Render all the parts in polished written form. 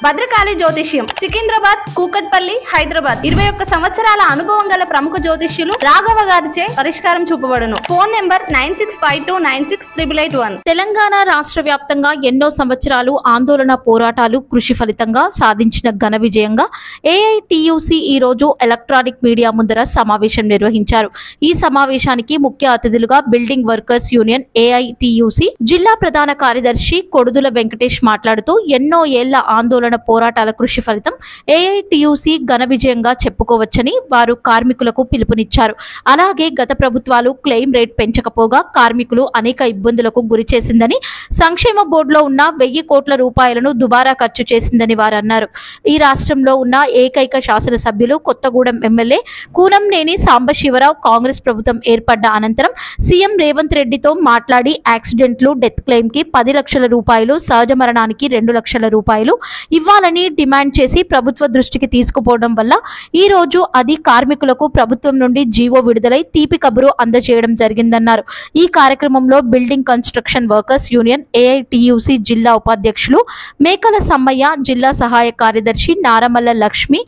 భద్రకాళి జ్యోతిష్యం సికింద్రాబాద్, కూకట్పల్లి, హైదరాబాద్ 21 సంవత్సరాల అనుభవం గల ప్రముఖ జ్యోతిష్యులు రాఘవ గారిచే పరిష్కారం చూపబడును. Phone number 9652968881. తెలంగాణ రాష్ట్ర వ్యాప్తంగా ఎన్నో సంవత్సరాలు ఆందోళన పోరాటాలు కృషి ఫలితంగా సాధించిన ఘన విజయంగా ఏఐటియుసి ఈ రోజు ఎలక్ట్రానిక్ మీడియా ముందర సమావేశం నిర్వహించారు. ఈ సమావేశానికి ముఖ్య అతిథులుగా బిల్డింగ్ వర్కర్స్ యూనియన్ ఏఐటియుసి జిల్లా ప్రధాన కార్యదర్శి కొడుదుల వెంకటేష్ మాట్లాడుతూ ఎన్నో ఏళ్ల ఆందోళన పోరాటాల కృషి ఫలితం ఏఐటియుసి ఘన విజయంగా చెప్పుకోవచ్చని వారు కార్మికులకు పిలుపునిచ్చారు. అలాగే గత ప్రభుత్వాలు క్లెయిమ్ రేట్ పెంచకపోగా కార్మికులు అనేక ఇబ్బందులకు గురి చేసిందని, సంక్షేమ బోర్డులో ఉన్న 1000 కోట్ల రూపాయలను దుబారా ఖర్చు చేసిందని వారు అన్నారు. ఈ రాష్ట్రంలో ఉన్న ఏకైక శాసనసభ్యులు కొత్తగూడెం ఎమ్మెల్యే కూనంనేని సాంబశివరావు కాంగ్రెస్ ప్రభుత్వం ఏర్పడ్డ అనంతరం సీఎం రేవంత్ రెడ్డితో మాట్లాడి యాక్సిడెంట్లు, డెత్ క్లెయిమ్ కి 10 లక్షల రూపాయలు, సహజ మరణానికి 2 లక్షల రూపాయలు ఇవ్వాలని డిమాండ్ చేసి ప్రభుత్వ దృష్టికి తీసుకుపోవడం వల్ల ఈ రోజు అది కార్మికులకు ప్రభుత్వం నుండి జీవో విడుదలై తీపి కబురు అందజేయడం జరిగిందన్నారు. ఈ కార్యక్రమంలో building construction workers union AITUC జిల్లా ఉపాధ్యక్షులు మేకల సమ్మయ్య, జిల్లా సహాయ కార్యదర్శి నారమల్ల లక్ష్మి,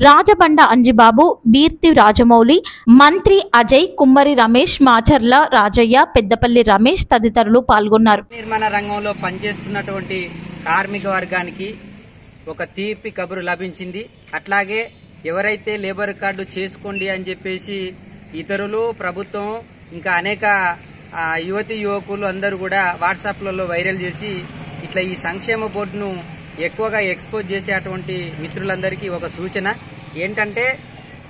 రాజబండ అంజిబాబు, బీర్తి రాజమౌళి, మంత్రి అజయ్, కుమ్మరి రమేష్, మాచర్ల రాజయ్య, పెద్దపల్లి రమేష్ తదితరులు పాల్గొన్నారు. నిర్మాణ రంగంలో పనిచేస్తున్నటువంటి కార్మిక వర్గానికి ఒక తీపి కబురు లభించింది. అట్లాగే ఎవరైతే లేబర్ కార్డు చేసుకోండి అని చెప్పేసి ఇతరులు, ప్రభుత్వం, ఇంకా అనేక యువతి యువకులు అందరూ కూడా వాట్సాప్లలో వైరల్ చేసి ఇట్లా ఈ సంక్షేమ బోర్డును ఎక్కువగా ఎక్స్పోజ్ చేసేటువంటి మిత్రులందరికీ ఒక సూచన ఏంటంటే,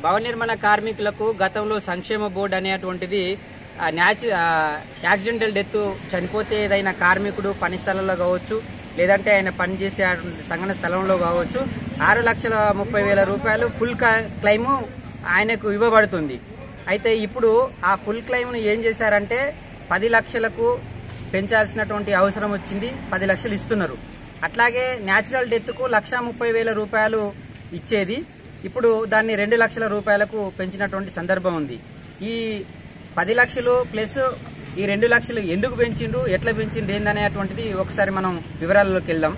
భవన నిర్మాణ కార్మికులకు గతంలో సంక్షేమ బోర్డు అనేటువంటిది యాక్సిడెంటల్ డెత్ చనిపోతే ఏదైనా కార్మికుడు పని స్థలంలో కావచ్చు, లేదంటే ఆయన పనిచేసే సంఘటన స్థలంలో కావచ్చు 6,30,000 రూపాయలు ఫుల్ క్లెయిమ్ ఆయనకు ఇవ్వబడుతుంది. అయితే ఇప్పుడు ఆ ఫుల్ క్లెయిమ్ను ఏం చేశారంటే 10 లక్షలకు పెంచాల్సినటువంటి అవసరం వచ్చింది. 10 లక్షలు ఇస్తున్నారు. అట్లాగే న్యాచురల్ డెత్కు 1,30,000 రూపాయలు ఇచ్చేది ఇప్పుడు దాన్ని 2 లక్షల రూపాయలకు పెంచినటువంటి సందర్భం ఉంది. ఈ 10 లక్షలు ప్లస్ ఈ 2 లక్షలు ఎందుకు పెంచిండ్రు, ఎట్లా పెంచిండ్రు ఏందనేటువంటిది ఒకసారి మనం వివరాల్లోకి వెళ్దాం.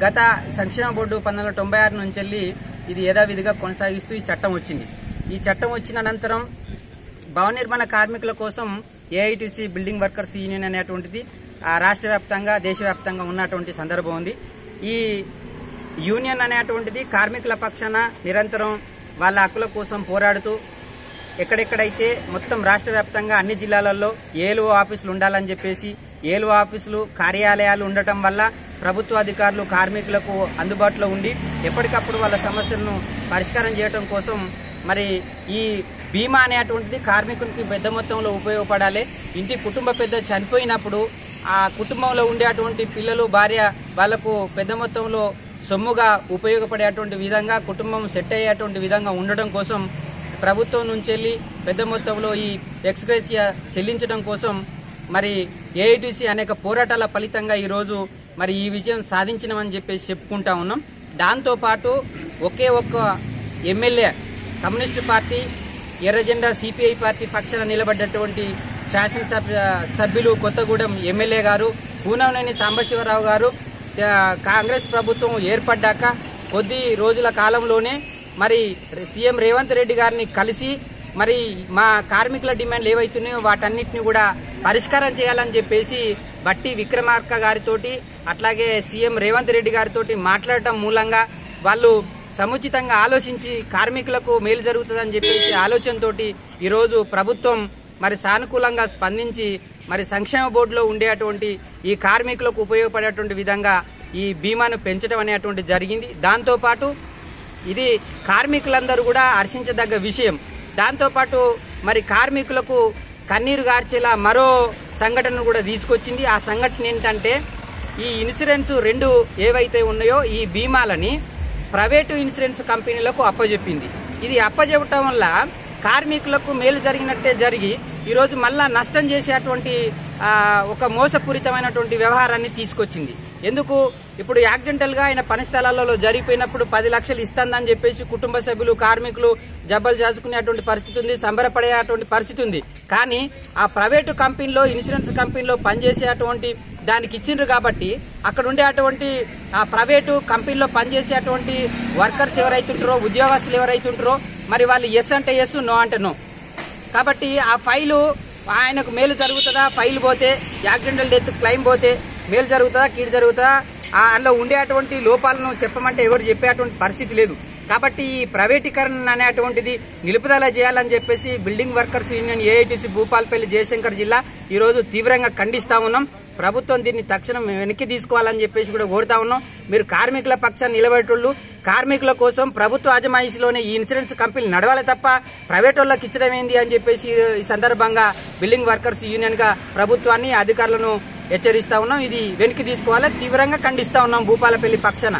గత సంక్షేమ బోర్డు 1996 నుంచి వెళ్ళి ఇది యథావిధిగా కొనసాగిస్తూ ఈ చట్టం వచ్చింది. ఈ చట్టం వచ్చిన అనంతరం భవన నిర్మాణ కార్మికుల కోసం ఏఐటిసి బిల్డింగ్ వర్కర్స్ యూనియన్ అనేటువంటిది రాష్ట్ర వ్యాప్తంగా, దేశవ్యాప్తంగా ఉన్నటువంటి సందర్భం ఉంది. ఈ యూనియన్ అనేటువంటిది కార్మికుల పక్షాన నిరంతరం వాళ్ళ హక్కుల కోసం పోరాడుతూ ఎక్కడెక్కడైతే మొత్తం రాష్ట్ర వ్యాప్తంగా అన్ని జిల్లాలలో ఏఎల్ఓ ఆఫీసులు ఉండాలని చెప్పేసి ఏఎల్ఓ ఆఫీసులు, కార్యాలయాలు ఉండటం వల్ల ప్రభుత్వ అధికారులు కార్మికులకు అందుబాటులో ఉండి ఎప్పటికప్పుడు వాళ్ళ సమస్యలను పరిష్కారం చేయడం కోసం మరి ఈ బీమా అనేటువంటిది కార్మికునికి పెద్ద మొత్తంలో ఉపయోగపడాలి. ఇంటి కుటుంబ పెద్ద చనిపోయినప్పుడు ఆ కుటుంబంలో ఉండేటువంటి పిల్లలు, భార్య వాళ్లకు పెద్ద మొత్తంలో సొమ్ముగా ఉపయోగపడేటువంటి విధంగా, కుటుంబం సెట్ అయ్యేటువంటి విధంగా ఉండడం కోసం ప్రభుత్వం నుంచి వెళ్ళి పెద్ద మొత్తంలో ఈ ఎక్స్గ్రేషియా చెల్లించడం కోసం మరి ఏఐటిసి అనేక పోరాటాల ఫలితంగా ఈరోజు మరి ఈ విజయం సాధించినామని చెప్పేసి చెప్పుకుంటా ఉన్నాం. దాంతోపాటు ఒకే ఒక్క ఎమ్మెల్యే కమ్యూనిస్టు పార్టీ, ఎర్రజెండా సిపిఐ పార్టీ పక్షాన నిలబడ్డటువంటి శాసనసభ్యులు కొత్తగూడెం ఎమ్మెల్యే గారు కూనంనేని సాంబశివరావు గారు కాంగ్రెస్ ప్రభుత్వం ఏర్పడ్డాక కొద్ది రోజుల కాలంలోనే మరి సీఎం రేవంత్ రెడ్డి గారిని కలిసి మరి మా కార్మికుల డిమాండ్లు ఏవైతున్నాయో వాటన్నిటిని కూడా పరిష్కారం చేయాలని చెప్పేసి బట్టి విక్రమార్క గారితోటి అట్లాగే సీఎం రేవంత్ రెడ్డి గారితో మాట్లాడటం మూలంగా వాళ్ళు సముచితంగా ఆలోచించి కార్మికులకు మేలు జరుగుతుందని చెప్పేసి ఆలోచనతోటి ఈరోజు ప్రభుత్వం మరి సానుకూలంగా స్పందించి మరి సంక్షేమ బోర్డులో ఉండేటువంటి ఈ కార్మికులకు ఉపయోగపడేటువంటి విధంగా ఈ బీమాను పెంచడం అనేటువంటి జరిగింది. దాంతోపాటు ఇది కార్మికులందరూ కూడా హర్షించదగ్గ విషయం. దాంతోపాటు మరి కార్మికులకు కన్నీరు గార్చేలా మరో సంఘటన కూడా తీసుకొచ్చింది. ఆ సంఘటన ఏంటంటే, ఈ ఇన్సూరెన్స్ 2 ఏవైతే ఉన్నాయో ఈ బీమాలని ప్రైవేటు ఇన్సూరెన్స్ కంపెనీలకు అప్పజెప్పింది. ఇది అప్పజెప్పటం వల్ల కార్మికులకు మేలు జరిగినట్టే జరిగి ఈరోజు మళ్ళా నష్టం చేసేటువంటి ఒక మోసపూరితమైనటువంటి వ్యవహారాన్ని తీసుకొచ్చింది. ఎందుకు ఇప్పుడు యాక్సిడెంటల్ గా ఆయన పని స్థలాలలో జరిగిపోయినప్పుడు 10 లక్షలు ఇస్తుందని చెప్పేసి కుటుంబ సభ్యులు కార్మికులు జబ్బలు చేసుకునేటువంటి పరిస్థితి ఉంది, సంబరపడేటువంటి పరిస్థితి ఉంది. కానీ ఆ ప్రైవేటు కంపెనీలో ఇన్సూరెన్స్ కంపెనీలో పనిచేసేటువంటి దానికి ఇచ్చిండ్రు కాబట్టి అక్కడ ఉండేటువంటి ఆ ప్రైవేటు కంపెనీలో పనిచేసేటువంటి వర్కర్స్ ఎవరైతుంటారో, ఉద్యోగస్తులు ఎవరైతుంటారో మరి వాళ్ళు ఎస్ అంటే ఎస్, నో అంటే నో. కాబట్టి ఆ ఫైలు ఆయనకు మేలు జరుగుతుందా, ఫైల్ పోతే యాక్సిడెంటల్ డెత్ క్లెయిమ్ పోతే మేలు జరుగుతుందా, కీడు జరుగుతుందా, అందులో ఉండేటువంటి లోపాలను చెప్పమంటే ఎవరు చెప్పేటువంటి పరిస్థితి లేదు. కాబట్టి ఈ ప్రైవేటీకరణ అనేటువంటిది నిలుపుదల చేయాలని చెప్పేసి building workers union AITC Bhupalpally Jayashankar జిల్లా ఈ రోజు తీవ్రంగా ఖండిస్తా ఉన్నాం. ప్రభుత్వం దీన్ని తక్షణం వెనక్కి తీసుకోవాలని చెప్పేసి కూడా కోరుతా ఉన్నాం. మీరు కార్మికుల పక్షాన్ని నిలబెట్టోళ్ళు, కార్మికుల కోసం ప్రభుత్వ అజమాయిషీలోనే ఈ ఇన్సూరెన్స్ కంపెనీలు నడవాలి తప్ప ప్రైవేట్ వాళ్ళకి ఇచ్చడం ఏంది అని చెప్పేసి ఈ సందర్భంగా బిల్డింగ్ వర్కర్స్ యూనియన్ గా ప్రభుత్వాన్ని, అధికారులను హెచ్చరిస్తా ఉన్నాం. ఇది వెనక్కి తీసుకోవాలి, తీవ్రంగా ఖండిస్తా ఉన్నాం భూపాలపల్లి పక్షాన.